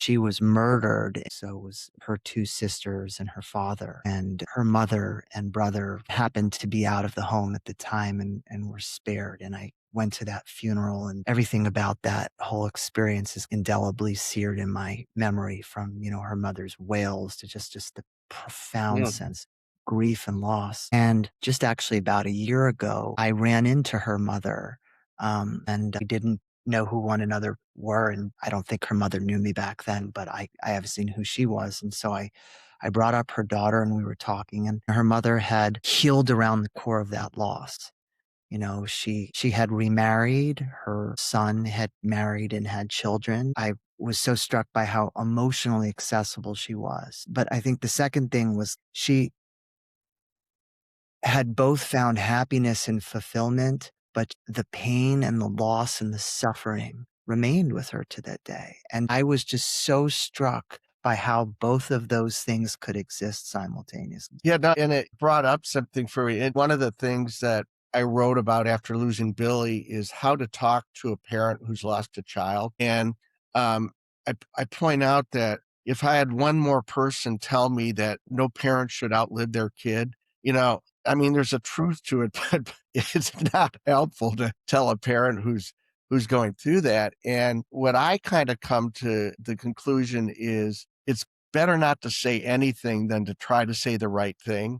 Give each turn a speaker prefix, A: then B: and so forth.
A: She was murdered. So was her two sisters and her father. And her mother and brother happened to be out of the home at the time and were spared. And I went to that funeral, and everything about that whole experience is indelibly seared in my memory, from, her mother's wails to just the profound
B: Yeah.
A: sense of grief and loss. And just actually about a year ago, I ran into her mother, and we didn't know who one another were. And I don't think her mother knew me back then, but I have seen who she was. And so I brought up her daughter, and we were talking, and her mother had healed around the core of that loss. She had remarried. Her son had married and had children. I was so struck by how emotionally accessible she was. But I think the second thing was she had both found happiness and fulfillment, but the pain and the loss and the suffering remained with her to that day. And I was just so struck by how both of those things could exist simultaneously.
B: Yeah, no, and it brought up something for me. And one of the things that I wrote about after losing Billy is how to talk to a parent who's lost a child. And um, I point out that if I had one more person tell me that no parent should outlive their kid, I mean, there's a truth to it, but it's not helpful to tell a parent who's going through that. And what I kind of come to the conclusion is it's better not to say anything than to try to say the right thing.